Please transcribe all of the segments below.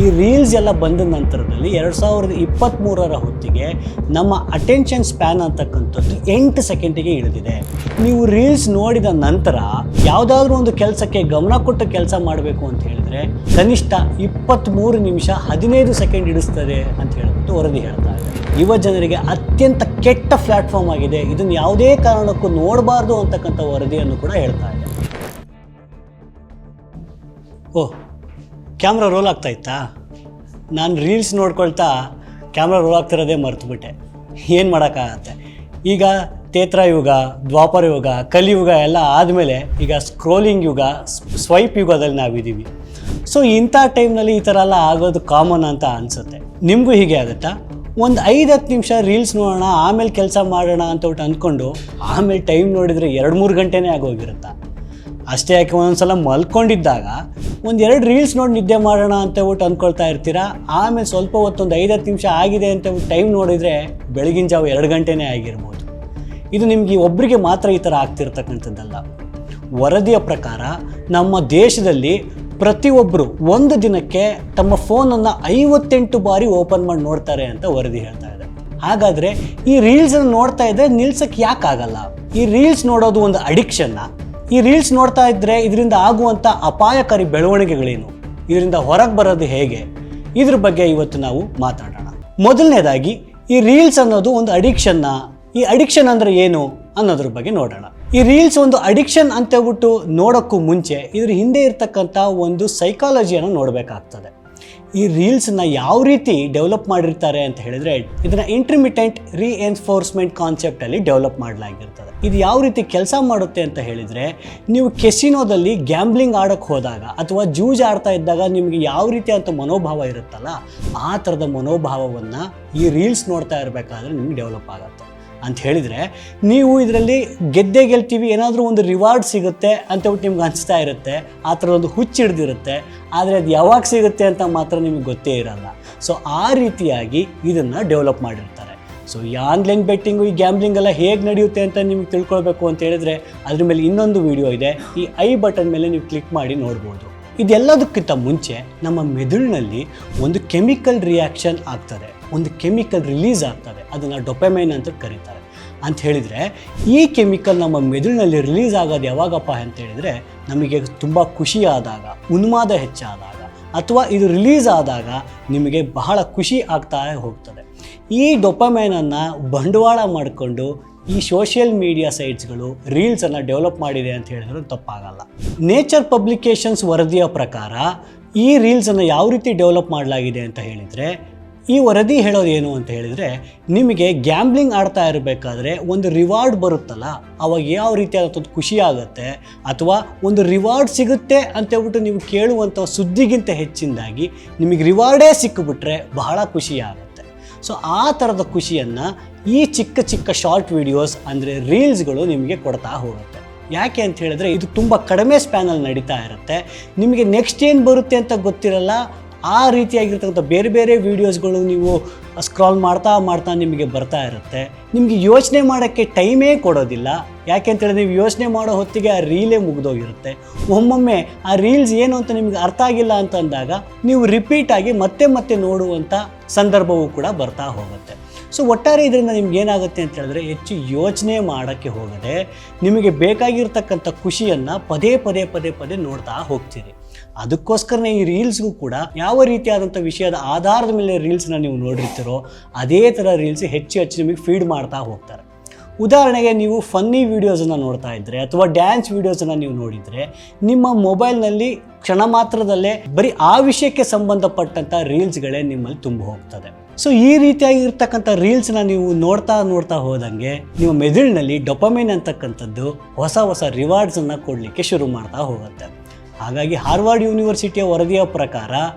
ಈ ರೀಲ್ಸ್ ಎಲ್ಲ ಬಂದ ನಂತರದಲ್ಲಿ 2023ರ ಹೊತ್ತಿಗೆ ನಮ್ಮ ಅಟೆನ್ಷನ್ ಸ್ಪ್ಯಾನ್ ಅಂತಕ್ಕಂಥದ್ದು 8 ಸೆಕೆಂಡಿಗೆ ಇಳಿದಿದೆ. ನೀವು ರೀಲ್ಸ್ ನೋಡಿದ ನಂತರ ಯಾವುದಾದ್ರೂ ಒಂದು ಕೆಲಸಕ್ಕೆ ಗಮನ ಕೊಟ್ಟು ಕೆಲಸ ಮಾಡಬೇಕು ಅಂತ ಹೇಳಿದರೆ ಕನಿಷ್ಠ 23 ನಿಮಿಷ 15 ಸೆಕೆಂಡ್ ಹಿಡಿಸ್ತದೆ ಅಂತ ಹೇಳ್ಬಿಟ್ಟು ವರದಿ ಹೇಳ್ತಾ ಇದೆ. ಯುವ ಜನರಿಗೆ ಅತ್ಯಂತ ಕೆಟ್ಟ ಪ್ಲಾಟ್ಫಾರ್ಮ್ ಆಗಿದೆ, ಇದನ್ನು ಯಾವುದೇ ಕಾರಣಕ್ಕೂ ನೋಡಬಾರ್ದು ಅಂತಕ್ಕಂಥ ವರದಿಯನ್ನು ಕೂಡ ಹೇಳ್ತಾ ಇದೆ. ಓಹ್, ಕ್ಯಾಮ್ರಾ ರೋಲ್ ಆಗ್ತಾ ಇತ್ತಾ? ನಾನು ರೀಲ್ಸ್ ನೋಡ್ಕೊಳ್ತಾ ಕ್ಯಾಮ್ರಾ ರೋಲ್ ಆಗ್ತಿರೋದೇ ಮರ್ತುಬಿಟ್ಟೆ. ಏನು ಮಾಡೋಕ್ಕಾಗತ್ತೆ, ಈಗ ತ್ರೇತಾಯುಗ, ದ್ವಾಪರ ಯುಗ, ಕಲಿಯುಗ ಎಲ್ಲ ಆದಮೇಲೆ ಈಗ ಸ್ಕ್ರೋಲಿಂಗ್ ಯುಗ, ಸ್ವೈಪ್ ಯುಗದಲ್ಲಿ ನಾವಿದ್ದೀವಿ. ಸೊ ಇಂಥ ಟೈಮ್ನಲ್ಲಿ ಈ ಥರ ಎಲ್ಲ ಆಗೋದು ಕಾಮನ್ ಅಂತ ಅನಿಸುತ್ತೆ. ನಿಮಗೂ ಹೀಗೆ ಆಗುತ್ತಾ? ಒಂದು 5-10 ನಿಮಿಷ ರೀಲ್ಸ್ ನೋಡೋಣ, ಆಮೇಲೆ ಕೆಲಸ ಮಾಡೋಣ ಅಂತ ಅಂದ್ಕೊಂಡು ಆಮೇಲೆ ಟೈಮ್ ನೋಡಿದರೆ 2-3 ಗಂಟೆನೇ ಆಗೋಗಿರುತ್ತಾ? ಅಷ್ಟೇ ಯಾಕೆ ಒಂದೊಂದ್ಸಲ ಮಲ್ಕೊಂಡಿದ್ದಾಗ 1-2 ರೀಲ್ಸ್ ನೋಡಿ ನಿದ್ದೆ ಮಾಡೋಣ ಅಂತ ಅಂದ್ಕೊಳ್ತಾ ಇರ್ತೀರಾ. ಆಮೇಲೆ ಸ್ವಲ್ಪ ಹೊತ್ತೊಂದು 5-10 ನಿಮಿಷ ಆಗಿದೆ ಅಂತ ಟೈಮ್ ನೋಡಿದರೆ ಬೆಳಗಿನ ಜಾವ 2 ಗಂಟೆನೇ ಆಗಿರ್ಬೋದು. ಇದು ನಿಮಗೆ ಒಬ್ಬರಿಗೆ ಮಾತ್ರ ಈ ಥರ ಆಗ್ತಿರ್ತಕ್ಕಂಥದ್ದಲ್ಲ. ವರದಿಯ ಪ್ರಕಾರ ನಮ್ಮ ದೇಶದಲ್ಲಿ ಪ್ರತಿಯೊಬ್ಬರು ಒಂದು ದಿನಕ್ಕೆ ತಮ್ಮ ಫೋನನ್ನು 58 ಬಾರಿ ಓಪನ್ ಮಾಡಿ ನೋಡ್ತಾರೆ ಅಂತ ವರದಿ ಹೇಳ್ತಾ ಇದೆ. ಹಾಗಾದರೆ ಈ ರೀಲ್ಸನ್ನು ನೋಡ್ತಾ ಇದ್ದರೆ ನಿಲ್ಸಕ್ಕೆ ಯಾಕಾಗಲ್ಲ? ಈ ರೀಲ್ಸ್ ನೋಡೋದು ಒಂದು ಅಡಿಕ್ಷನ್ನ? ಈ ರೀಲ್ಸ್ ನೋಡ್ತಾ ಇದ್ದರೆ ಇದರಿಂದ ಆಗುವಂಥ ಅಪಾಯಕಾರಿ ಬೆಳವಣಿಗೆಗಳೇನು? ಇದರಿಂದ ಹೊರಗೆ ಬರೋದು ಹೇಗೆ? ಇದ್ರ ಬಗ್ಗೆ ಇವತ್ತು ನಾವು ಮಾತಾಡೋಣ. ಮೊದಲನೇದಾಗಿ, ಈ ರೀಲ್ಸ್ ಅನ್ನೋದು ಒಂದು ಅಡಿಕ್ಷನ್ನ? ಈ ಅಡಿಕ್ಷನ್ ಅಂದರೆ ಏನು ಅನ್ನೋದ್ರ ಬಗ್ಗೆ ನೋಡೋಣ. ಈ ರೀಲ್ಸ್ ಒಂದು ಅಡಿಕ್ಷನ್ ಅಂತೇಳ್ಬಿಟ್ಟು ನೋಡೋಕ್ಕೂ ಮುಂಚೆ ಇದ್ರ ಹಿಂದೆ ಇರ್ತಕ್ಕಂಥ ಒಂದು ಸೈಕಾಲಜಿಯನ್ನು ನೋಡಬೇಕಾಗ್ತದೆ. ಈ ರೀಲ್ಸನ್ನ ಯಾವ ರೀತಿ ಡೆವಲಪ್ ಮಾಡಿರ್ತಾರೆ ಅಂತ ಹೇಳಿದರೆ, ಇದನ್ನು ಇಂಟರ್ಮಿಟೆಂಟ್ ರೀಎನ್ಫೋರ್ಸ್ಮೆಂಟ್ ಕಾನ್ಸೆಪ್ಟಲ್ಲಿ ಡೆವಲಪ್ ಮಾಡಲಾಗಿರ್ತದೆ. ಇದು ಯಾವ ರೀತಿ ಕೆಲಸ ಮಾಡುತ್ತೆ ಅಂತ ಹೇಳಿದರೆ, ನೀವು ಕೆಸಿನೋದಲ್ಲಿ ಗ್ಯಾಂಬ್ಲಿಂಗ್ ಆಡೋಕ್ಕೆ ಹೋದಾಗ ಅಥವಾ ಜೂಜ್ ಆಡ್ತಾ ಇದ್ದಾಗ ನಿಮಗೆ ಯಾವ ರೀತಿ ಅಂತ ಮನೋಭಾವ ಇರುತ್ತಲ್ಲ, ಆ ಥರದ ಮನೋಭಾವವನ್ನು ಈ ರೀಲ್ಸ್ ನೋಡ್ತಾ ಇರಬೇಕಾದ್ರೆ ನಿಮಗೆ ಡೆವಲಪ್ ಆಗುತ್ತೆ. ಅಂತ ಹೇಳಿದರೆ, ನೀವು ಇದರಲ್ಲಿ ಗೆಲ್ತೀವಿ, ಏನಾದರೂ ಒಂದು ರಿವಾರ್ಡ್ ಸಿಗುತ್ತೆ ಅಂತೇಳ್ಬಿಟ್ಟು ನಿಮ್ಗೆ ಅನಿಸ್ತಾ ಇರುತ್ತೆ, ಆ ಥರದೊಂದು ಹುಚ್ಚು ಹಿಡ್ದಿರುತ್ತೆ. ಆದರೆ ಅದು ಯಾವಾಗ ಸಿಗುತ್ತೆ ಅಂತ ಮಾತ್ರ ನಿಮಗೆ ಗೊತ್ತೇ ಇರಲ್ಲ. ಸೊ ಆ ರೀತಿಯಾಗಿ ಇದನ್ನು ಡೆವಲಪ್ ಮಾಡಿರ್ತಾರೆ. ಸೊ ಈ ಆನ್ಲೈನ್ ಬೆಟ್ಟಿಂಗು, ಈ ಗ್ಯಾಂಬ್ಲಿಂಗ್ ಎಲ್ಲ ಹೇಗೆ ನಡೆಯುತ್ತೆ ಅಂತ ನಿಮಗೆ ತಿಳ್ಕೊಳ್ಬೇಕು ಅಂತ ಹೇಳಿದರೆ ಅದ್ರ ಮೇಲೆ ಇನ್ನೊಂದು ವಿಡಿಯೋ ಇದೆ, ಈ ಐ ಬಟನ್ ಮೇಲೆ ನೀವು ಕ್ಲಿಕ್ ಮಾಡಿ ನೋಡ್ಬೋದು. ಇದೆಲ್ಲದಕ್ಕಿಂತ ಮುಂಚೆ ನಮ್ಮ ಮೆದುಳಿನಲ್ಲಿ ಒಂದು ಕೆಮಿಕಲ್ ರಿಯಾಕ್ಷನ್ ಆಗ್ತದೆ, ಒಂದು ಕೆಮಿಕಲ್ ರಿಲೀಸ್ ಆಗ್ತದೆ, ಅದನ್ನು ಡೊಪಮೈನ್ ಅಂತ ಕರೀತಾರೆ. ಅಂತ ಹೇಳಿದರೆ ಈ ಕೆಮಿಕಲ್ ನಮ್ಮ ಮೆದುಳಿನಲ್ಲಿ ರಿಲೀಸ್ ಆಗೋದು ಯಾವಾಗಪ್ಪ ಅಂತ ಹೇಳಿದರೆ, ನಮಗೆ ತುಂಬ ಖುಷಿಯಾದಾಗ, ಉನ್ಮಾದ ಹೆಚ್ಚಾದಾಗ, ಅಥವಾ ಇದು ರಿಲೀಸ್ ಆದಾಗ ನಿಮಗೆ ಬಹಳ ಖುಷಿ ಆಗ್ತಾ ಹೋಗ್ತದೆ. ಈ ಡೊಪಮೈನನ್ನು ಬಂಡವಾಳ ಮಾಡಿಕೊಂಡು ಈ ಸೋಷಿಯಲ್ ಮೀಡಿಯಾ ಸೈಟ್ಸ್ಗಳು ರೀಲ್ಸನ್ನು ಡೆವಲಪ್ ಮಾಡಿದೆ ಅಂತ ಹೇಳಿದ್ರು ತಪ್ಪಾಗಲ್ಲ. ನೇಚರ್ ಪಬ್ಲಿಕೇಶನ್ಸ್ ವರದಿಯ ಪ್ರಕಾರ ಈ ರೀಲ್ಸನ್ನು ಯಾವ ರೀತಿ ಡೆವಲಪ್ ಮಾಡಲಾಗಿದೆ ಅಂತ ಹೇಳಿದರೆ, ಈ ವರದಿ ಹೇಳೋದು ಏನು ಅಂತ ಹೇಳಿದರೆ, ನಿಮಗೆ ಗ್ಯಾಂಬ್ಲಿಂಗ್ ಆಡ್ತಾ ಇರಬೇಕಾದ್ರೆ ಒಂದು ರಿವಾರ್ಡ್ ಬರುತ್ತಲ್ಲ, ಅವಾಗ ಯಾವ ರೀತಿಯಾದಂಥದ್ದು ಖುಷಿ ಆಗುತ್ತೆ, ಅಥವಾ ಒಂದು ರಿವಾರ್ಡ್ ಸಿಗುತ್ತೆ ಅಂತೇಳ್ಬಿಟ್ಟು ನೀವು ಕೇಳುವಂಥ ಸುದ್ದಿಗಿಂತ ಹೆಚ್ಚಿನದಾಗಿ ನಿಮಗೆ ರಿವಾರ್ಡೇ ಸಿಕ್ಕಿಬಿಟ್ರೆ ಬಹಳ ಖುಷಿ ಆಗುತ್ತೆ. ಸೊ ಆ ಥರದ ಖುಷಿಯನ್ನು ಈ ಚಿಕ್ಕ ಚಿಕ್ಕ ಶಾರ್ಟ್ ವಿಡಿಯೋಸ್ ಅಂದರೆ ರೀಲ್ಸ್ಗಳು ನಿಮಗೆ ಕೊಡ್ತಾ ಹೋಗುತ್ತೆ. ಯಾಕೆ ಅಂತ ಹೇಳಿದ್ರೆ, ಇದು ತುಂಬ ಕಡಿಮೆ ಸ್ಪ್ಯಾನಲ್ಲಿ ನಡೀತಾ ಇರುತ್ತೆ. ನಿಮಗೆ ನೆಕ್ಸ್ಟ್ ಏನು ಬರುತ್ತೆ ಅಂತ ಗೊತ್ತಿರಲ್ಲ. ಆ ರೀತಿಯಾಗಿರ್ತಕ್ಕಂಥ ಬೇರೆ ಬೇರೆ ವೀಡಿಯೋಸ್ಗಳು ನೀವು ಸ್ಕ್ರಾಲ್ ಮಾಡ್ತಾ ನಿಮಗೆ ಬರ್ತಾ ಇರುತ್ತೆ. ನಿಮಗೆ ಯೋಚನೆ ಮಾಡೋಕ್ಕೆ ಟೈಮೇ ಕೊಡೋದಿಲ್ಲ. ಯಾಕೆ ಅಂತೇಳಿದ್ರೆ, ನೀವು ಯೋಚನೆ ಮಾಡೋ ಹೊತ್ತಿಗೆ ಆ ರೀಲೇ ಮುಗಿದೋಗಿರುತ್ತೆ. ಒಮ್ಮೊಮ್ಮೆ ಆ ರೀಲ್ಸ್ ಏನು ಅಂತ ನಿಮಗೆ ಅರ್ಥ ಆಗಿಲ್ಲ ಅಂತ ಅಂದಾಗ ನೀವು ರಿಪೀಟಾಗಿ ಮತ್ತೆ ನೋಡುವಂಥ ಸಂದರ್ಭವೂ ಕೂಡ ಬರ್ತಾ ಹೋಗುತ್ತೆ. ಸೊ ಒಟ್ಟಾರೆ ಇದರಿಂದ ನಿಮ್ಗೆ ಏನಾಗುತ್ತೆ ಅಂತ ಹೇಳಿದ್ರೆ, ಹೆಚ್ಚು ಯೋಚನೆ ಮಾಡೋಕ್ಕೆ ಹೋಗದೆ ನಿಮಗೆ ಬೇಕಾಗಿರ್ತಕ್ಕಂಥ ಖುಷಿಯನ್ನು ಪದೇ ನೋಡ್ತಾ ಹೋಗ್ತೀರಿ. ಅದಕ್ಕೋಸ್ಕರನೇ ಈ ರೀಲ್ಸ್ಗೂ ಕೂಡ ಯಾವ ರೀತಿಯಾದಂಥ ವಿಷಯದ ಆಧಾರದ ಮೇಲೆ ರೀಲ್ಸ್ನ ನೀವು ನೋಡಿರ್ತೀರೋ ಅದೇ ಥರ ರೀಲ್ಸ್ ಹೆಚ್ಚು ನಿಮಗೆ ಫೀಡ್ ಮಾಡ್ತಾ ಹೋಗ್ತಾರೆ. ಉದಾಹರಣೆಗೆ, ನೀವು ಫನ್ನಿ ವೀಡಿಯೋಸನ್ನು ನೋಡ್ತಾ ಇದ್ದರೆ ಅಥವಾ ಡ್ಯಾನ್ಸ್ ವೀಡಿಯೋಸನ್ನು ನೀವು ನೋಡಿದರೆ, ನಿಮ್ಮ ಮೊಬೈಲ್ನಲ್ಲಿ ಕ್ಷಣ ಮಾತ್ರದಲ್ಲೇ ಬರೀ ಆ ವಿಷಯಕ್ಕೆ ಸಂಬಂಧಪಟ್ಟಂಥ ರೀಲ್ಸ್ಗಳೇ ನಿಮ್ಮಲ್ಲಿ ತುಂಬ ಹೋಗ್ತದೆ. ಸೊ ಈ ರೀತಿಯಾಗಿರ್ತಕ್ಕಂಥ ರೀಲ್ಸ್ನ ನೀವು ನೋಡ್ತಾ ಹೋದಂಗೆ ನಿಮ್ಮ ಮೆದುಳಿನಲ್ಲಿ ಡೊಪಮೈನ್ ಅಂತಕ್ಕಂಥದ್ದು ಹೊಸ ರಿವಾರ್ಡ್ಸನ್ನು ಕೊಡಲಿಕ್ಕೆ ಶುರು ಮಾಡ್ತಾ ಹೋಗುತ್ತೆ. ಹಾಗಾಗಿ ಹಾರ್ವರ್ಡ್ ಯೂನಿವರ್ಸಿಟಿಯ ವರದಿಯ ಪ್ರಕಾರ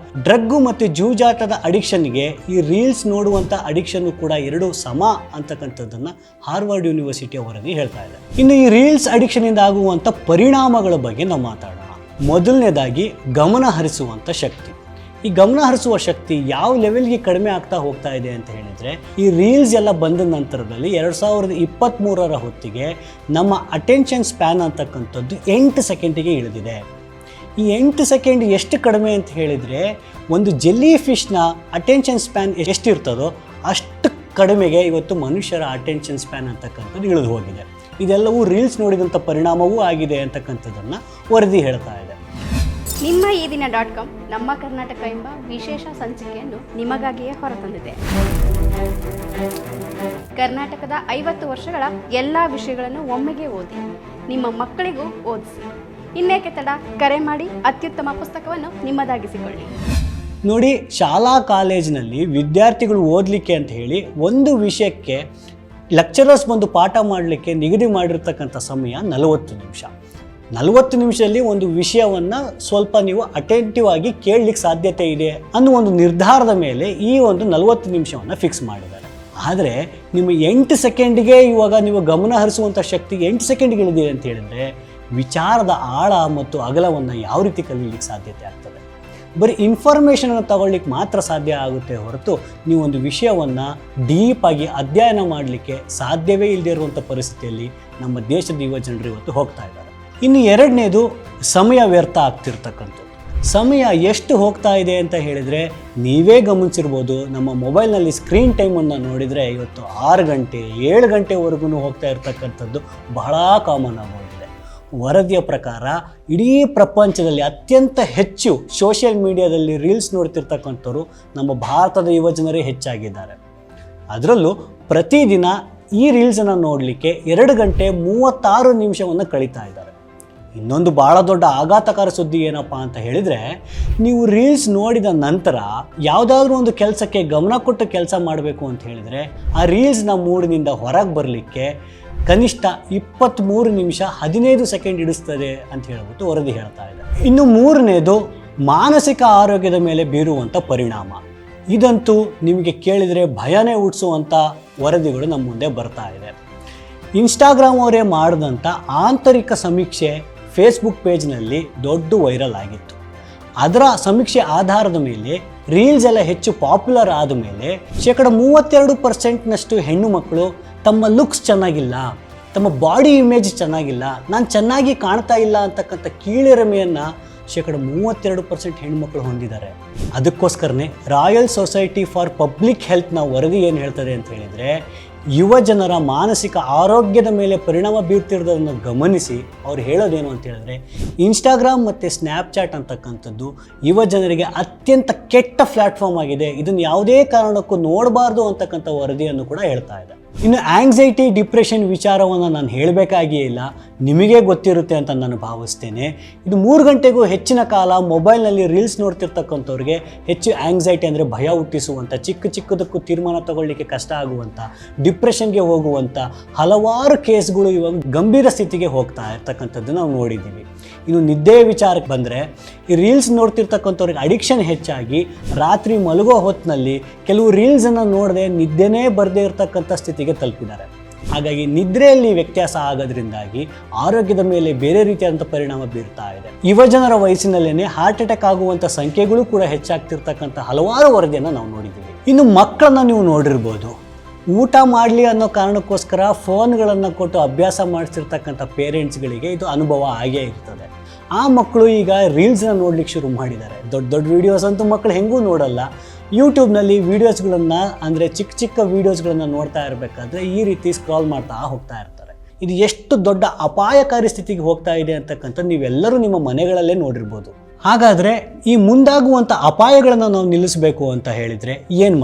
ಡ್ರಗ್ಗು ಮತ್ತು ಜೂಜಾಟದ ಅಡಿಕ್ಷನ್ಗೆ ಈ ರೀಲ್ಸ್ ನೋಡುವಂಥ ಅಡಿಕ್ಷನ್ನು ಕೂಡ 2 ಸಮ ಅಂತಕ್ಕಂಥದ್ದನ್ನು ಹಾರ್ವರ್ಡ್ ಯೂನಿವರ್ಸಿಟಿಯ ವರದಿ ಹೇಳ್ತಾ ಇದೆ. ಇನ್ನು ಈ ರೀಲ್ಸ್ ಅಡಿಕ್ಷನಿಂದ ಆಗುವಂಥ ಪರಿಣಾಮಗಳ ಬಗ್ಗೆ ನಾವು ಮಾತಾಡೋಣ. ಮೊದಲನೇದಾಗಿ, ಗಮನ ಹರಿಸುವಂಥ ಶಕ್ತಿ. ಈ ಗಮನ ಹರಿಸುವ ಶಕ್ತಿ ಯಾವ ಲೆವೆಲ್ಗೆ ಕಡಿಮೆ ಆಗ್ತಾ ಹೋಗ್ತಾ ಇದೆ ಅಂತ ಹೇಳಿದರೆ, ಈ ರೀಲ್ಸ್ ಎಲ್ಲ ಬಂದ ನಂತರದಲ್ಲಿ 2023ರ ಹೊತ್ತಿಗೆ ನಮ್ಮ ಅಟೆನ್ಷನ್ ಸ್ಪ್ಯಾನ್ ಅಂತಕ್ಕಂಥದ್ದು 8 ಸೆಕೆಂಡಿಗೆ ಇಳಿದಿದೆ. ಈ 8 ಸೆಕೆಂಡ್ ಎಷ್ಟು ಕಡಿಮೆ ಅಂತ ಹೇಳಿದರೆ, ಒಂದು ಜೆಲ್ಲಿ ಫಿಶ್ನ ಅಟೆನ್ಷನ್ ಸ್ಪ್ಯಾನ್ ಎಷ್ಟಿರ್ತದೋ ಅಷ್ಟು ಕಡಿಮೆಗೆ ಇವತ್ತು ಮನುಷ್ಯರ ಅಟೆನ್ಷನ್ ಸ್ಪ್ಯಾನ್ ಅಂತಕ್ಕಂಥದ್ದು ಇಳಿದು ಹೋಗಿದೆ. ಇದೆಲ್ಲವೂ ರೀಲ್ಸ್ ನೋಡಿದಂಥ ಪರಿಣಾಮವೂ ಆಗಿದೆ ಅಂತಕ್ಕಂಥದ್ದನ್ನು ವರದಿ ಹೇಳ್ತಾ ಇದೆ. ನಿಮ್ಮ ಈ ದಿನ .com ನಮ್ಮ ಕರ್ನಾಟಕ ಎಂಬ ವಿಶೇಷ ಸಂಚಿಕೆಯನ್ನು ನಿಮಗಾಗಿಯೇ ಹೊರತಂದಿದೆ. ಕರ್ನಾಟಕದ 50 ವರ್ಷಗಳ ಎಲ್ಲ ವಿಷಯಗಳನ್ನು ಒಮ್ಮೆಗೆ ಓದಿ ನಿಮ್ಮ ಮಕ್ಕಳಿಗೂ ಓದಿಸಿ. ಇನ್ನೇಕೆ ತಡ, ಕರೆ ಮಾಡಿ ಅತ್ಯುತ್ತಮ ಪುಸ್ತಕವನ್ನು ನಿಮ್ಮದಾಗಿಸಿಕೊಳ್ಳಿ. ನೋಡಿ, ಶಾಲಾ ಕಾಲೇಜಿನಲ್ಲಿ ವಿದ್ಯಾರ್ಥಿಗಳು ಓದಲಿಕ್ಕೆ ಅಂತ ಹೇಳಿ ಒಂದು ವಿಷಯಕ್ಕೆ ಲೆಕ್ಚರರ್ಸ್ ಬಂದು ಪಾಠ ಮಾಡಲಿಕ್ಕೆ ನಿಗದಿ ಮಾಡಿರ್ತಕ್ಕಂಥ ಸಮಯ 40 ನಿಮಿಷ. 40 ನಿಮಿಷದಲ್ಲಿ ಒಂದು ವಿಷಯವನ್ನು ಸ್ವಲ್ಪ ನೀವು ಅಟೆಂಟಿವ್ ಆಗಿ ಕೇಳಲಿಕ್ಕೆ ಸಾಧ್ಯತೆ ಇದೆ ಅನ್ನೋ ಒಂದು ನಿರ್ಧಾರದ ಮೇಲೆ ಈ ಒಂದು 40 ನಿಮಿಷವನ್ನು ಫಿಕ್ಸ್ ಮಾಡಿದ್ದಾರೆ. ಆದರೆ ನಿಮ್ಮ 8 ಸೆಕೆಂಡಿಗೆ ಇವಾಗ ನೀವು ಗಮನ ಹರಿಸುವಂಥ ಶಕ್ತಿ 8 ಸೆಕೆಂಡ್ಗೆ ಇಳಿದಿದೆ ಅಂತ ಹೇಳಿದರೆ ವಿಚಾರದ ಆಳ ಮತ್ತು ಅಗಲವನ್ನು ಯಾವ ರೀತಿ ಕಲೀಲಿಕ್ಕೆ ಸಾಧ್ಯತೆ ಆಗ್ತದೆ? ಬರೀ ಇನ್ಫಾರ್ಮೇಷನನ್ನು ತಗೊಳ್ಳಿಕ್ಕೆ ಮಾತ್ರ ಸಾಧ್ಯ ಆಗುತ್ತೆ ಹೊರತು ನೀವು ಒಂದು ವಿಷಯವನ್ನು ಡೀಪಾಗಿ ಅಧ್ಯಯನ ಮಾಡಲಿಕ್ಕೆ ಸಾಧ್ಯವೇ ಇಲ್ಲದೆ ಇರುವಂಥ ಪರಿಸ್ಥಿತಿಯಲ್ಲಿ ನಮ್ಮ ದೇಶದ ಯುವ ಜನರು ಇವತ್ತು ಹೋಗ್ತಾ ಇದ್ದಾರೆ. ಇನ್ನು ಎರಡನೇದು, ಸಮಯ ವ್ಯರ್ಥ ಆಗ್ತಿರ್ತಕ್ಕಂಥದ್ದು. ಸಮಯ ಎಷ್ಟು ಹೋಗ್ತಾ ಇದೆ ಅಂತ ಹೇಳಿದರೆ ನೀವೇ ಗಮನಿಸಿರ್ಬೋದು. ನಮ್ಮ ಮೊಬೈಲ್ನಲ್ಲಿ ಸ್ಕ್ರೀನ್ ಟೈಮನ್ನು ನೋಡಿದರೆ ಇವತ್ತು 6 ಗಂಟೆ 7 ಗಂಟೆವರೆಗೂ ಹೋಗ್ತಾ ಇರ್ತಕ್ಕಂಥದ್ದು ಬಹಳ ಕಾಮನ್ ಆಗೋಗಿದೆ. ವರದಿಯ ಪ್ರಕಾರ ಇಡೀ ಪ್ರಪಂಚದಲ್ಲಿ ಅತ್ಯಂತ ಹೆಚ್ಚು ಸೋಷಿಯಲ್ ಮೀಡಿಯಾದಲ್ಲಿ ರೀಲ್ಸ್ ನೋಡ್ತಿರ್ತಕ್ಕಂಥವ್ರು ನಮ್ಮ ಭಾರತದ ಯುವ ಜನರೇ ಹೆಚ್ಚಾಗಿದ್ದಾರೆ. ಅದರಲ್ಲೂ ಪ್ರತಿದಿನ ಈ ರೀಲ್ಸನ್ನು ನೋಡಲಿಕ್ಕೆ 2 ಗಂಟೆ 36 ನಿಮಿಷವನ್ನು ಕಳೀತಾ ಇದ್ದಾರೆ. ಇನ್ನೊಂದು ಭಾಳ ದೊಡ್ಡ ಆಘಾತಕಾರ ಸುದ್ದಿ ಏನಪ್ಪ ಅಂತ ಹೇಳಿದರೆ, ನೀವು ರೀಲ್ಸ್ ನೋಡಿದ ನಂತರ ಯಾವುದಾದ್ರೂ ಒಂದು ಕೆಲಸಕ್ಕೆ ಗಮನ ಕೊಟ್ಟು ಕೆಲಸ ಮಾಡಬೇಕು ಅಂತ ಹೇಳಿದರೆ ಆ ರೀಲ್ಸ್ನ ಮೂಡಿನಿಂದ ಹೊರಗೆ ಬರಲಿಕ್ಕೆ ಕನಿಷ್ಠ 23 ನಿಮಿಷ 15 ಸೆಕೆಂಡ್ ಹಿಡಿಸ್ತದೆ ಅಂತ ಹೇಳ್ಬಿಟ್ಟು ವರದಿ ಹೇಳ್ತಾ ಇದೆ. ಇನ್ನು ಮೂರನೇದು, ಮಾನಸಿಕ ಆರೋಗ್ಯದ ಮೇಲೆ ಬೀರುವಂಥ ಪರಿಣಾಮ. ಇದಂತೂ ನಿಮಗೆ ಕೇಳಿದರೆ ಭಯನೇ ಹುಟ್ಟಿಸುವಂಥ ವರದಿಗಳು ನಮ್ಮ ಮುಂದೆ ಬರ್ತಾ ಇದೆ. ಇನ್ಸ್ಟಾಗ್ರಾಮ್ ಅವರೇ ಮಾಡಿದಂಥ ಆಂತರಿಕ ಸಮೀಕ್ಷೆ ಫೇಸ್ಬುಕ್ ಪೇಜ್ನಲ್ಲಿ ದೊಡ್ಡ ವೈರಲ್ ಆಗಿತ್ತು. ಅದರ ಸಮೀಕ್ಷೆ ಆಧಾರದ ಮೇಲೆ ರೀಲ್ಸ್ ಎಲ್ಲ ಹೆಚ್ಚು ಪಾಪ್ಯುಲರ್ ಆದ ಮೇಲೆ 32% ಹೆಣ್ಣು ಮಕ್ಕಳು ತಮ್ಮ ಲುಕ್ಸ್ ಚೆನ್ನಾಗಿಲ್ಲ, ತಮ್ಮ ಬಾಡಿ ಇಮೇಜ್ ಚೆನ್ನಾಗಿಲ್ಲ, ನಾನು ಚೆನ್ನಾಗಿ ಕಾಣ್ತಾ ಇಲ್ಲ ಅಂತಕ್ಕಂಥ ಕೀಳಿರಿಮೆಯನ್ನು 32% ಹೆಣ್ಮಕ್ಳು ಹೊಂದಿದ್ದಾರೆ. ಅದಕ್ಕೋಸ್ಕರನೇ ರಾಯಲ್ ಸೊಸೈಟಿ ಫಾರ್ ಪಬ್ಲಿಕ್ ಹೆಲ್ತ್ನ ವರದಿ ಏನು ಹೇಳ್ತದೆ ಅಂತ ಹೇಳಿದರೆ, ಯುವ ಜನರ ಮಾನಸಿಕ ಆರೋಗ್ಯದ ಮೇಲೆ ಪರಿಣಾಮ ಬೀರ್ತಿರೋದನ್ನು ಗಮನಿಸಿ ಅವ್ರು ಹೇಳೋದೇನು ಅಂತ ಹೇಳಿದ್ರೆ, ಇನ್ಸ್ಟಾಗ್ರಾಮ್ ಮತ್ತು ಸ್ನ್ಯಾಪ್ಚಾಟ್ ಅಂತಕ್ಕಂಥದ್ದು ಯುವ ಜನರಿಗೆ ಅತ್ಯಂತ ಕೆಟ್ಟ ಪ್ಲ್ಯಾಟ್ಫಾರ್ಮ್ ಆಗಿದೆ, ಇದನ್ನು ಯಾವುದೇ ಕಾರಣಕ್ಕೂ ನೋಡಬಾರ್ದು ಅಂತಕ್ಕಂಥ ವರದಿಯನ್ನು ಕೂಡ ಹೇಳ್ತಾ ಇದೆ. ಇನ್ನು ಆಂಗ್ಸೈಟಿ, ಡಿಪ್ರೆಷನ್ ವಿಚಾರವನ್ನು ನಾನು ಹೇಳಬೇಕಾಗಿಯೇ ಇಲ್ಲ, ನಿಮಗೆ ಗೊತ್ತಿರುತ್ತೆ ಅಂತ ನಾನು ಭಾವಿಸ್ತೇನೆ. ಇದು 3 ಗಂಟೆಗೂ ಹೆಚ್ಚಿನ ಕಾಲ ಮೊಬೈಲ್ನಲ್ಲಿ ರೀಲ್ಸ್ ನೋಡ್ತಿರ್ತಕ್ಕಂಥವ್ರಿಗೆ ಹೆಚ್ಚು ಆಂಗ್ಸೈಟಿ ಅಂದರೆ ಭಯ ಹುಟ್ಟಿಸುವಂಥ, ಚಿಕ್ಕದಕ್ಕೂ ತೀರ್ಮಾನ ತಗೊಳ್ಳಿಕ್ಕೆ ಕಷ್ಟ ಆಗುವಂಥ, ಡಿಪ್ರೆಷನ್ಗೆ ಹೋಗುವಂಥ ಹಲವಾರು ಕೇಸ್ಗಳು ಇವಾಗ ಗಂಭೀರ ಸ್ಥಿತಿಗೆ ಹೋಗ್ತಾ ಇರ್ತಕ್ಕಂಥದ್ದು ನಾವು ನೋಡಿದ್ದೀವಿ. ಇನ್ನು ನಿದ್ದೆ ವಿಚಾರಕ್ಕೆ ಬಂದರೆ, ಈ ರೀಲ್ಸ್ ನೋಡ್ತಿರ್ತಕ್ಕಂಥವ್ರಿಗೆ ಅಡಿಕ್ಷನ್ ಹೆಚ್ಚಾಗಿ ರಾತ್ರಿ ಮಲಗೋ ಹೊತ್ತಿನಲ್ಲಿ ಕೆಲವು ರೀಲ್ಸನ್ನು ನೋಡದೆ ನಿದ್ದೆನೇ ಬರದೇ ಇರತಕ್ಕಂಥ ಸ್ಥಿತಿಗೆ ತಲುಪಿದ್ದಾರೆ. ಹಾಗಾಗಿ ನಿದ್ರೆಯಲ್ಲಿ ವ್ಯತ್ಯಾಸ ಆಗೋದ್ರಿಂದಾಗಿ ಆರೋಗ್ಯದ ಮೇಲೆ ಬೇರೆ ರೀತಿಯಾದಂಥ ಪರಿಣಾಮ ಬೀರ್ತಾ ಇದೆ. ಯುವ ಜನರ ವಯಸ್ಸಿನಲ್ಲೇ ಹಾರ್ಟ್ ಅಟ್ಯಾಕ್ ಆಗುವಂಥ ಸಂಖ್ಯೆಗಳು ಕೂಡ ಹೆಚ್ಚಾಗ್ತಿರ್ತಕ್ಕಂಥ ಹಲವಾರು ವರದಿಯನ್ನು ನಾವು ನೋಡಿದ್ದೀವಿ. ಇನ್ನು ಮಕ್ಕಳನ್ನು ನೀವು ನೋಡಿರ್ಬೋದು, ಊಟ ಮಾಡಲಿ ಅನ್ನೋ ಕಾರಣಕ್ಕೋಸ್ಕರ ಫೋನ್ಗಳನ್ನು ಕೊಟ್ಟು ಅಭ್ಯಾಸ ಮಾಡಿಸಿರ್ತಕ್ಕಂಥ ಪೇರೆಂಟ್ಸ್ಗಳಿಗೆ ಇದು ಅನುಭವ ಆಗೇ ಇರ್ತದೆ. ಆ ಮಕ್ಕಳು ಈಗ ರೀಲ್ಸ್ನ ನೋಡ್ಲಿಕ್ಕೆ ಶುರು ಮಾಡಿದ್ದಾರೆ. ದೊಡ್ಡ ವೀಡಿಯೋಸ್ ಅಂತೂ ಮಕ್ಕಳು ಹೆಂಗೂ ನೋಡಲ್ಲ. ಯೂಟ್ಯೂಬ್ನಲ್ಲಿ ವೀಡಿಯೋಸ್ಗಳನ್ನು ಅಂದರೆ ಚಿಕ್ಕ ವೀಡಿಯೋಸ್ಗಳನ್ನು ನೋಡ್ತಾ ಇರಬೇಕಾದ್ರೆ ಈ ರೀತಿ ಸ್ಕ್ರಾಲ್ ಮಾಡ್ತಾ ಹೋಗ್ತಾ ಇರ್ತಾರೆ. ಇದು ಎಷ್ಟು ದೊಡ್ಡ ಅಪಾಯಕಾರಿ ಸ್ಥಿತಿಗೆ ಹೋಗ್ತಾ ಇದೆ ಅಂತಕ್ಕಂಥ ನೀವೆಲ್ಲರೂ ನಿಮ್ಮ ಮನೆಗಳಲ್ಲೇ ನೋಡಿರ್ಬೋದು. ಹಾಗಾದರೆ ಈ ಮುಂದಾಗುವಂಥ ಅಪಾಯಗಳನ್ನು ನಾವು ನಿಲ್ಲಿಸಬೇಕು ಅಂತ ಹೇಳಿದರೆ ಏನು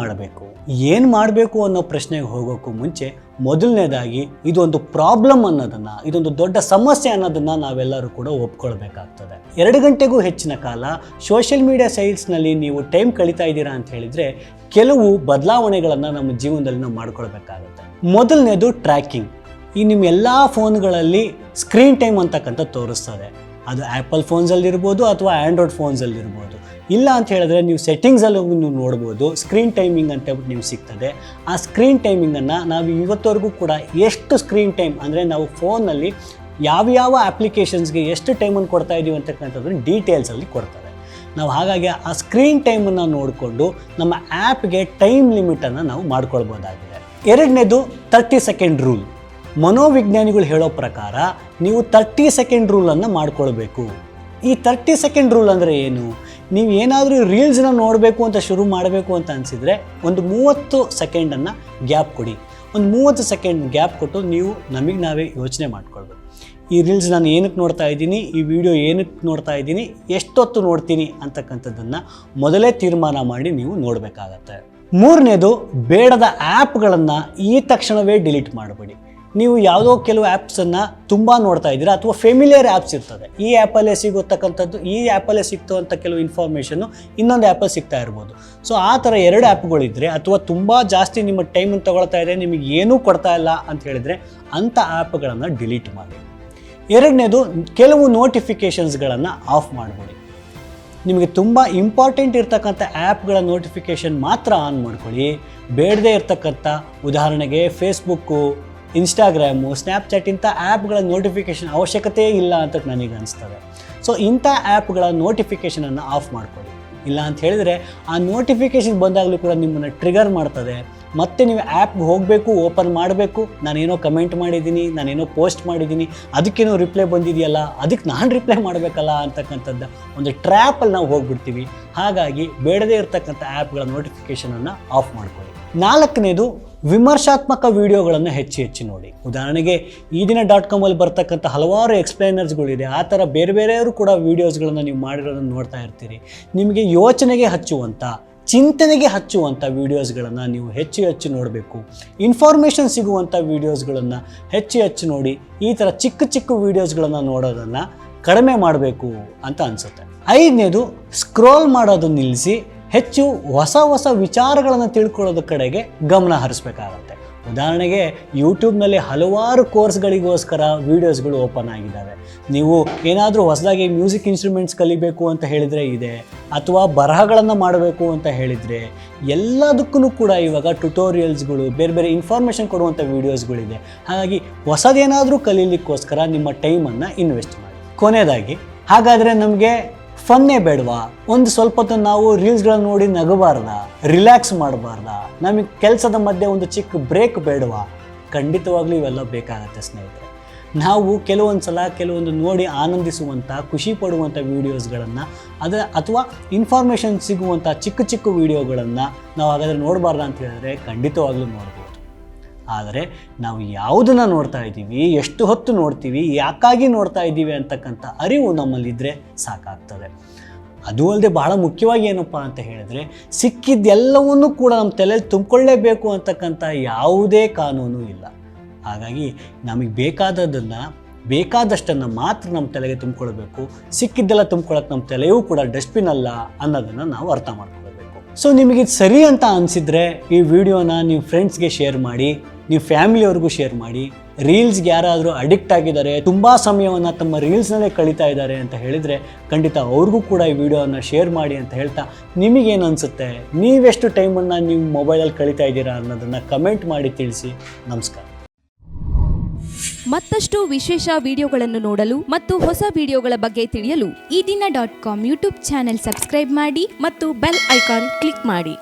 ಮಾಡಬೇಕು ಅನ್ನೋ ಪ್ರಶ್ನೆಗೆ ಹೋಗೋಕ್ಕೂ ಮುಂಚೆ ಮೊದಲನೇದಾಗಿ ಇದೊಂದು ಪ್ರಾಬ್ಲಮ್ ಅನ್ನೋದನ್ನು, ಇದೊಂದು ದೊಡ್ಡ ಸಮಸ್ಯೆ ಅನ್ನೋದನ್ನು ನಾವೆಲ್ಲರೂ ಕೂಡ ಒಪ್ಕೊಳ್ಬೇಕಾಗ್ತದೆ. 2 ಗಂಟೆಗೂ ಹೆಚ್ಚಿನ ಕಾಲ ಸೋಷಿಯಲ್ ಮೀಡಿಯಾ ಸೈಟ್ಸ್ನಲ್ಲಿ ನೀವು ಟೈಮ್ ಕಳೀತಾ ಇದ್ದೀರಾ ಅಂತ ಹೇಳಿದರೆ ಕೆಲವು ಬದಲಾವಣೆಗಳನ್ನು ನಮ್ಮ ಜೀವನದಲ್ಲಿ ನಾವು ಮಾಡ್ಕೊಳ್ಬೇಕಾಗುತ್ತೆ. ಮೊದಲನೇದು ಟ್ರ್ಯಾಕಿಂಗ್. ಈ ನಿಮ್ಮ ಎಲ್ಲ ಫೋನ್ಗಳಲ್ಲಿ ಸ್ಕ್ರೀನ್ ಟೈಮ್ ಅಂತಕ್ಕಂಥ ತೋರಿಸ್ತದೆ. ಅದು ಆ್ಯಪಲ್ ಫೋನ್ಸಲ್ಲಿರ್ಬೋದು ಅಥವಾ ಆ್ಯಂಡ್ರಾಯ್ಡ್ ಫೋನ್ಸಲ್ಲಿರ್ಬೋದು. ಇಲ್ಲ ಅಂತ ಹೇಳಿದ್ರೆ ನೀವು ಸೆಟ್ಟಿಂಗ್ಸಲ್ಲಿ ನೀವು ನೋಡ್ಬೋದು, ಸ್ಕ್ರೀನ್ ಟೈಮಿಂಗ್ ಅಂತ ಹೇಳ್ಬಿಟ್ಟು ನಿಮ್ಗೆ ಸಿಗ್ತದೆ. ಆ ಸ್ಕ್ರೀನ್ ಟೈಮಿಂಗನ್ನು ನಾವು ಇವತ್ತವರೆಗೂ ಕೂಡ ಎಷ್ಟು ಸ್ಕ್ರೀನ್ ಟೈಮ್ ಅಂದರೆ ನಾವು ಫೋನಲ್ಲಿ ಯಾವ ಅಪ್ಲಿಕೇಶನ್ಸ್ಗೆ ಎಷ್ಟು ಟೈಮನ್ನು ಕೊಡ್ತಾ ಇದ್ದೀವಿ ಅಂತಕ್ಕಂಥದ್ದನ್ನು ಡೀಟೇಲ್ಸಲ್ಲಿ ಕೊಡ್ತಾರೆ. ನಾವು ಹಾಗಾಗಿ ಆ ಸ್ಕ್ರೀನ್ ಟೈಮನ್ನು ನೋಡಿಕೊಂಡು ನಮ್ಮ ಆ್ಯಪ್ಗೆ ಟೈಮ್ ಲಿಮಿಟನ್ನು ನಾವು ಮಾಡ್ಕೊಳ್ಬೋದಾಗಿದೆ. ಎರಡನೇದು 30 ಸೆಕೆಂಡ್ ರೂಲ್. ಮನೋವಿಜ್ಞಾನಿಗಳು ಹೇಳೋ ಪ್ರಕಾರ ನೀವು 30 ಸೆಕೆಂಡ್ ರೂಲನ್ನು ಮಾಡ್ಕೊಳ್ಬೇಕು. ಈ 30 ಸೆಕೆಂಡ್ ರೂಲ್ ಅಂದರೆ ಏನು? ನೀವು ಏನಾದರೂ ರೀಲ್ಸ್ನ ನೋಡಬೇಕು ಅಂತ ಶುರು ಮಾಡಬೇಕು ಅಂತ ಅನಿಸಿದರೆ ಒಂದು 30 ಸೆಕೆಂಡನ್ನು ಗ್ಯಾಪ್ ಕೊಡಿ. ಒಂದು 30 ಸೆಕೆಂಡ್ ಗ್ಯಾಪ್ ಕೊಟ್ಟು ನೀವು ನಮಗೆ ನಾವೇ ಯೋಚನೆ ಮಾಡ್ಕೊಳ್ಬೇಕು. ಈ ರೀಲ್ಸ್ ನಾನು ಏನಕ್ಕೆ ನೋಡ್ತಾ ಇದ್ದೀನಿ, ಈ ವಿಡಿಯೋ ಏನಕ್ಕೆ ನೋಡ್ತಾ ಇದ್ದೀನಿ, ಎಷ್ಟೊತ್ತು ನೋಡ್ತೀನಿ ಅಂತಕ್ಕಂಥದ್ದನ್ನು ಮೊದಲೇ ತೀರ್ಮಾನ ಮಾಡಿ ನೀವು ನೋಡಬೇಕಾಗತ್ತೆ. ಮೂರನೇದು, ಬೇಡದ ಆ್ಯಪ್ಗಳನ್ನು ಈ ತಕ್ಷಣವೇ ಡಿಲೀಟ್ ಮಾಡಬೇಡಿ. ನೀವು ಯಾವುದೋ ಕೆಲವು ಆ್ಯಪ್ಸನ್ನು ತುಂಬ ನೋಡ್ತಾ ಇದ್ದೀರಾ ಅಥವಾ ಫೆಮಿಲಿಯರ್ ಆ್ಯಪ್ಸ್ ಇರ್ತದೆ, ಈ ಆ್ಯಪಲ್ಲೇ ಸಿಗೋತಕ್ಕಂಥದ್ದು, ಈ ಆ್ಯಪಲ್ಲೇ ಸಿಗ್ತು ಅಂತ ಕೆಲವು ಇನ್ಫಾರ್ಮೇಷನ್ನು ಇನ್ನೊಂದು ಆ್ಯಪಲ್ಲಿ ಸಿಗ್ತಾ ಇರ್ಬೋದು. ಸೊ ಆ ಥರ 2 ಆ್ಯಪ್ಗಳಿದ್ದರೆ ಅಥವಾ ತುಂಬ ಜಾಸ್ತಿ ನಿಮ್ಮ ಟೈಮನ್ನು ತಗೊಳ್ತಾ ಇದೆ, ನಿಮಗೆ ಏನೂ ಕೊಡ್ತಾ ಇಲ್ಲ ಅಂತ ಹೇಳಿದರೆ ಅಂಥ ಆ್ಯಪ್ಗಳನ್ನು ಡಿಲೀಟ್ ಮಾಡಿ. ಎರಡನೇದು, ಕೆಲವು ನೋಟಿಫಿಕೇಷನ್ಸ್ಗಳನ್ನು ಆಫ್ ಮಾಡಬೇಡಿ. ನಿಮಗೆ ತುಂಬ ಇಂಪಾರ್ಟೆಂಟ್ ಇರ್ತಕ್ಕಂಥ ಆ್ಯಪ್ಗಳ ನೋಟಿಫಿಕೇಷನ್ ಮಾತ್ರ ಆನ್ ಮಾಡ್ಕೊಳ್ಳಿ. ಬೇಡದೇ ಇರ್ತಕ್ಕಂಥ, ಉದಾಹರಣೆಗೆ ಫೇಸ್ಬುಕ್ಕು, ಇನ್ಸ್ಟಾಗ್ರಾಮು, ಸ್ನ್ಯಾಪ್ಚಾಟ್ ಇಂಥ ಆ್ಯಪ್ಗಳ ನೋಟಿಫಿಕೇಷನ್ ಅವಶ್ಯಕತೆ ಇಲ್ಲ ಅಂತ ನನಗೆ ಅನಿಸ್ತದೆ. ಸೊ ಇಂಥ ಆ್ಯಪ್ಗಳ ನೋಟಿಫಿಕೇಷನನ್ನು ಆಫ್ ಮಾಡ್ಕೊಳ್ಳಿ. ಇಲ್ಲ ಅಂತ ಹೇಳಿದರೆ ಆ ನೋಟಿಫಿಕೇಷನ್ ಬಂದಾಗಲೂ ಕೂಡ ನಿಮ್ಮನ್ನು ಟ್ರಿಗರ್ ಮಾಡ್ತದೆ. ಮತ್ತೆ ನೀವು ಆ್ಯಪ್ಗೆ ಹೋಗಬೇಕು, ಓಪನ್ ಮಾಡಬೇಕು, ನಾನೇನೋ ಕಮೆಂಟ್ ಮಾಡಿದ್ದೀನಿ, ನಾನೇನೋ ಪೋಸ್ಟ್ ಮಾಡಿದ್ದೀನಿ, ಅದಕ್ಕೇನೋ ರಿಪ್ಲೈ ಬಂದಿದೆಯಲ್ಲ, ಅದಕ್ಕೆ ನಾನು ರಿಪ್ಲೈ ಮಾಡಬೇಕಲ್ಲ ಅಂತಕ್ಕಂಥದ್ದು ಒಂದು ಟ್ರ್ಯಾಪಲ್ಲಿ ನಾವು ಹೋಗ್ಬಿಡ್ತೀವಿ. ಹಾಗಾಗಿ ಬೇಡದೇ ಇರತಕ್ಕಂಥ ಆ್ಯಪ್ಗಳ ನೋಟಿಫಿಕೇಷನನ್ನು ಆಫ್ ಮಾಡ್ಕೊಳ್ಳಿ. 4ನೇದು, ವಿಮರ್ಶಾತ್ಮಕ ವಿಡಿಯೋಗಳನ್ನು ಹೆಚ್ಚು ನೋಡಿ. ಉದಾಹರಣೆಗೆ EDina.com ಬರ್ತಕ್ಕಂಥ ಹಲವಾರು ಎಕ್ಸ್ಪ್ಲೈನರ್ಸ್ಗಳಿದೆ. ಆ ಥರ ಬೇರೆ ಬೇರೆಯವರು ಕೂಡ ವೀಡಿಯೋಸ್ಗಳನ್ನು ನೀವು ಮಾಡಿರೋದನ್ನು ನೋಡ್ತಾ ಇರ್ತೀರಿ. ನಿಮಗೆ ಯೋಚನೆಗೆ ಹಚ್ಚುವಂಥ, ಚಿಂತನೆಗೆ ಹಚ್ಚುವಂಥ ವೀಡಿಯೋಸ್ಗಳನ್ನು ನೀವು ಹೆಚ್ಚು ನೋಡಬೇಕು. ಇನ್ಫಾರ್ಮೇಷನ್ ಸಿಗುವಂಥ ವೀಡಿಯೋಸ್ಗಳನ್ನು ಹೆಚ್ಚು ನೋಡಿ. ಈ ಥರ ಚಿಕ್ಕ ವೀಡಿಯೋಸ್ಗಳನ್ನು ನೋಡೋದನ್ನು ಕಡಿಮೆ ಮಾಡಬೇಕು ಅಂತ ಅನಿಸುತ್ತೆ. 5ನೇದು, ಸ್ಕ್ರೋಲ್ ಮಾಡೋದನ್ನು ನಿಲ್ಲಿಸಿ ಹೆಚ್ಚು ಹೊಸ ವಿಚಾರಗಳನ್ನು ತಿಳ್ಕೊಳ್ಳೋದ್ರ ಕಡೆಗೆ ಗಮನ ಹರಿಸ್ಬೇಕಾಗತ್ತೆ. ಉದಾಹರಣೆಗೆ ಯೂಟ್ಯೂಬ್ನಲ್ಲಿ ಹಲವಾರು ಕೋರ್ಸ್ಗಳಿಗೋಸ್ಕರ ವೀಡಿಯೋಸ್ಗಳು ಓಪನ್ ಆಗಿದ್ದಾವೆ. ನೀವು ಏನಾದರೂ ಹೊಸದಾಗಿ ಮ್ಯೂಸಿಕ್ ಇನ್ಸ್ಟ್ರೂಮೆಂಟ್ಸ್ ಕಲಿಬೇಕು ಅಂತ ಹೇಳಿದರೆ ಇದೆ, ಅಥವಾ ಬರಹಗಳನ್ನು ಮಾಡಬೇಕು ಅಂತ ಹೇಳಿದರೆ, ಎಲ್ಲದಕ್ಕೂ ಕೂಡ ಇವಾಗ ಟ್ಯುಟೋರಿಯಲ್ಸ್ಗಳು, ಬೇರೆ ಇನ್ಫಾರ್ಮೇಷನ್ ಕೊಡುವಂಥ ವೀಡಿಯೋಸ್ಗಳಿದೆ. ಹಾಗಾಗಿ ಹೊಸದೇನಾದರೂ ಕಲೀಲಿಕ್ಕೋಸ್ಕರ ನಿಮ್ಮ ಟೈಮನ್ನು ಇನ್ವೆಸ್ಟ್ ಮಾಡಿ. ಕೊನೆಯದಾಗಿ, ಹಾಗಾದರೆ ನಮಗೆ ಫನ್ನೇ ಬೇಡವಾ? ಒಂದು ಸ್ವಲ್ಪ ಹೊತ್ತು ನಾವು ರೀಲ್ಸ್ಗಳನ್ನು ನೋಡಿ ನಗಬಾರ್ದಾ? ರಿಲ್ಯಾಕ್ಸ್ ಮಾಡಬಾರ್ದಾ? ನಮಗೆ ಕೆಲಸದ ಮಧ್ಯೆ ಒಂದು ಚಿಕ್ಕ ಬ್ರೇಕ್ ಬೇಡವಾ? ಖಂಡಿತವಾಗ್ಲೂ ಇವೆಲ್ಲ ಬೇಕಾಗತ್ತೆ ಸ್ನೇಹಿತರೆ. ನಾವು ಕೆಲವೊಂದು ನೋಡಿ ಆನಂದಿಸುವಂಥ, ಖುಷಿ ಪಡುವಂಥ ವೀಡಿಯೋಸ್ಗಳನ್ನು ಅಥವಾ ಇನ್ಫಾರ್ಮೇಷನ್ ಸಿಗುವಂಥ ಚಿಕ್ಕ ವೀಡಿಯೋಗಳನ್ನು ನಾವು ಹಾಗಾದರೆ ನೋಡಬಾರ್ದು ಅಂತ ಹೇಳಿದ್ರೆ ಖಂಡಿತವಾಗ್ಲೂ ನೋಡ್ಬೋದು. ಆದರೆ ನಾವು ಯಾವುದನ್ನು ನೋಡ್ತಾ ಇದ್ದೀವಿ, ಎಷ್ಟು ಹೊತ್ತು ನೋಡ್ತೀವಿ, ಯಾಕಾಗಿ ನೋಡ್ತಾ ಇದ್ದೀವಿ ಅಂತಕ್ಕಂಥ ಅರಿವು ನಮ್ಮಲ್ಲಿದ್ದರೆ ಸಾಕಾಗ್ತದೆ. ಅದು ಅಲ್ಲದೆ ಬಹಳ ಮುಖ್ಯವಾಗಿ ಏನಪ್ಪ ಅಂತ ಹೇಳಿದರೆ, ಸಿಕ್ಕಿದ್ದೆಲ್ಲವನ್ನೂ ಕೂಡ ನಮ್ಮ ತಲೆಯಲ್ಲಿ ತುಂಬಿಕೊಳ್ಳೇಬೇಕು ಅಂತಕ್ಕಂಥ ಯಾವುದೇ ಕಾನೂನು ಇಲ್ಲ. ಹಾಗಾಗಿ ನಮಗೆ ಬೇಕಾದಷ್ಟನ್ನು ಮಾತ್ರ ನಮ್ಮ ತಲೆಗೆ ತುಂಬಿಕೊಳ್ಬೇಕು. ಸಿಕ್ಕಿದ್ದೆಲ್ಲ ತುಂಬಿಕೊಳ್ಳೋಕೆ ನಮ್ಮ ತಲೆಯೂ ಕೂಡ ಡಸ್ಟ್ಬಿನ್ ಅಲ್ಲ ಅನ್ನೋದನ್ನು ನಾವು ಅರ್ಥ ಮಾಡ್ಕೊಳ್ಬೇಕು. ಸೊ ನಿಮಗೆ ಸರಿ ಅಂತ ಅನಿಸಿದರೆ ಈ ವಿಡಿಯೋನ ನೀವು ಫ್ರೆಂಡ್ಸ್ಗೆ ಶೇರ್ ಮಾಡಿ, ನೀವು ಫ್ಯಾಮಿಲಿಯವ್ರಿಗೂ ಶೇರ್ ಮಾಡಿ. ರೀಲ್ಸ್ಗೆ ಯಾರಾದರೂ ಅಡಿಕ್ಟ್ ಆಗಿದ್ದಾರೆ, ತುಂಬ ಸಮಯವನ್ನು ತಮ್ಮ ರೀಲ್ಸ್ನಲ್ಲೇ ಕಳೀತಾ ಇದ್ದಾರೆ ಅಂತ ಹೇಳಿದರೆ ಖಂಡಿತ ಅವ್ರಿಗೂ ಕೂಡ ಈ ವಿಡಿಯೋನ ಶೇರ್ ಮಾಡಿ ಅಂತ ಹೇಳ್ತಾ, ನಿಮಗೇನು ಅನಿಸುತ್ತೆ, ನೀವೆಷ್ಟು ಟೈಮನ್ನು ನೀವು ಮೊಬೈಲಲ್ಲಿ ಕಳೀತಾ ಇದ್ದೀರಾ ಅನ್ನೋದನ್ನು ಕಮೆಂಟ್ ಮಾಡಿ ತಿಳಿಸಿ. ನಮಸ್ಕಾರ. ಮತ್ತಷ್ಟು ವಿಶೇಷ ವಿಡಿಯೋಗಳನ್ನು ನೋಡಲು ಮತ್ತು ಹೊಸ ವಿಡಿಯೋಗಳ ಬಗ್ಗೆ ತಿಳಿಯಲು EDina.com ಯೂಟ್ಯೂಬ್ ಚಾನೆಲ್ ಸಬ್ಸ್ಕ್ರೈಬ್ ಮಾಡಿ ಮತ್ತು ಬೆಲ್ ಐಕಾನ್ ಕ್ಲಿಕ್ ಮಾಡಿ.